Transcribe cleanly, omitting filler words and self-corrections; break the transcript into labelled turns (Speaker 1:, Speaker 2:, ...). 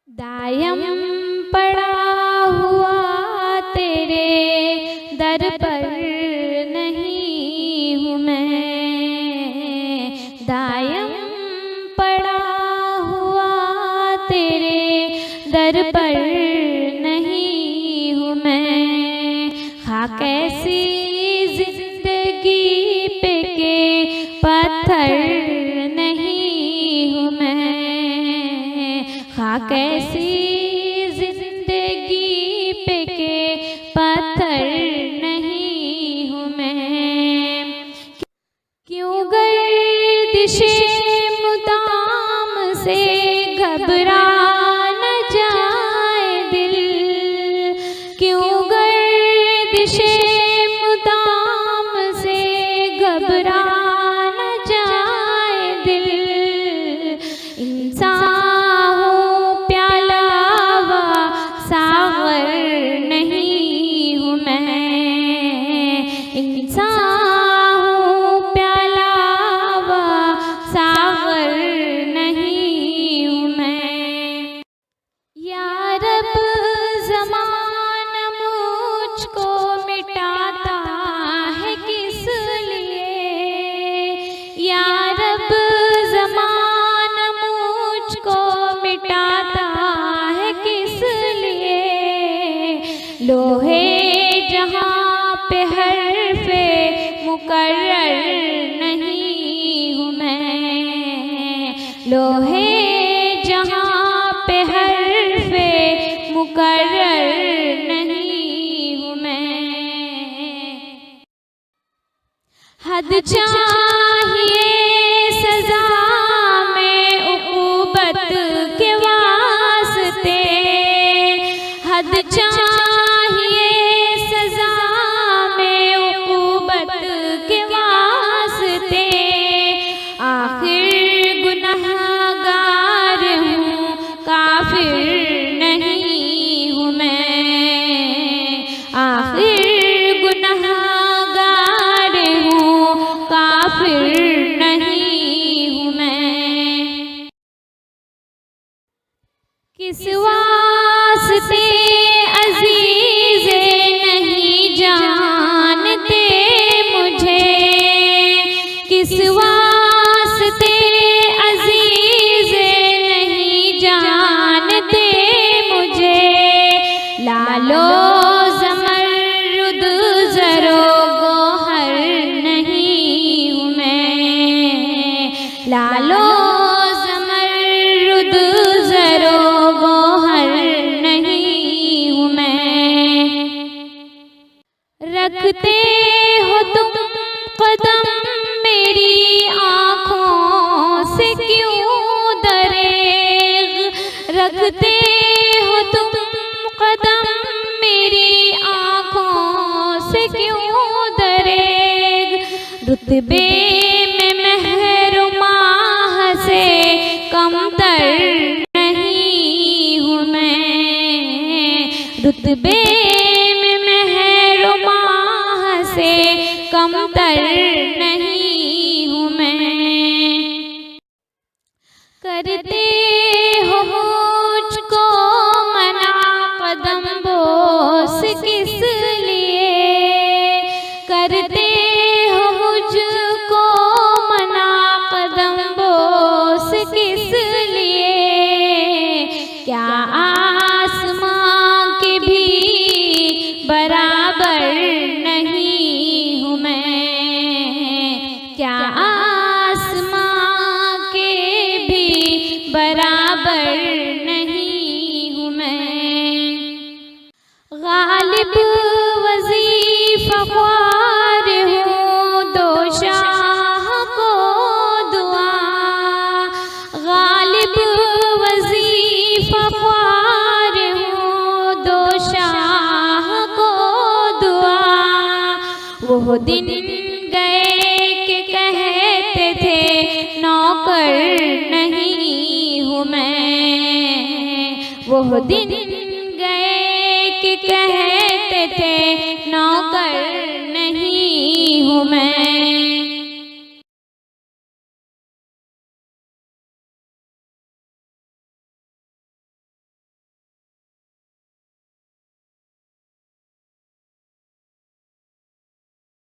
Speaker 1: दायम पड़ा हुआ तेरे दर पर नहीं हूँ मैं, दायम पड़ा हुआ तेरे दर पर नहीं हूँ मैं। हाँ कैसी जिंदगी पे के पत्थर नहीं हूँ मैं, हाँ कैसी जिंदगी पे के पत्थर नहीं हूँ मैं। क्यों गर्दिशे मुदाम से घबरा न जाए दिल, क्यों गर्दिशे मुदाम से घबरा न जाए दिल। इंसान नहीं हूँ मैं, इंसान हूँ प्याला व सागर नहीं हूँ मैं। या रब ज़माना मुझको मिटाता है किस लिए, या रब ज़माना मुझको मिटाता है किस लिए। लोहे जहाँ पे हर्फ़े मुकर्रर नहीं हूँ मैं, लोहे जहाँ पे हर्फ़े मुकर्रर नहीं हूँ मैं। हद चाहिए सज़ा में उक़ूबत के वास्ते, हद चाहिए सज़ा में उक़ूबत के वास्ते। आखिर गुनहगार हूँ काफिर नहीं हूँ मैं, आखिर गुनहगार हूँ काफिर नहीं हूँ मैं। किस वास्ते अज़ीज़े नहीं जानते मुझे, किस वास्ते अज़ीज़े नहीं जानते मुझे। लालो ज़मरुद ज़रो गोहर नहीं हूँ मैं, लालो ज़मरुद ज़रो गोहर नहीं हूँ मैं। रखते हो तुम कदम मेरी आँखों से क्यों दरेग, रखते हो तुम कदम मेरी आँखों से क्यों दरेग। रुतबे में महरुमाह से कमतर नहीं हूँ मैं, रुतबे में महरुमाह से कमतर नहीं हूँ मैं। करते हो मुझको मना कदम बोस किस लिए, करते हो मुझको मना कदम बोस किस लिए। क्या आसमां के भी बराबर नहीं हूँ मैं, क्या आसमां के भी बराबर नहीं हूँ मैं। गालिब वज़ीफ़ा ख्वार हूँ दो शाह को दुआ, गालिब वज़ीफ़ा ख्वार हूँ दो शाह को दुआ। वो दिन गए कि कहते थे नौकर नहीं हूँ मैं, वो दिन गए कि कहते थे नौकर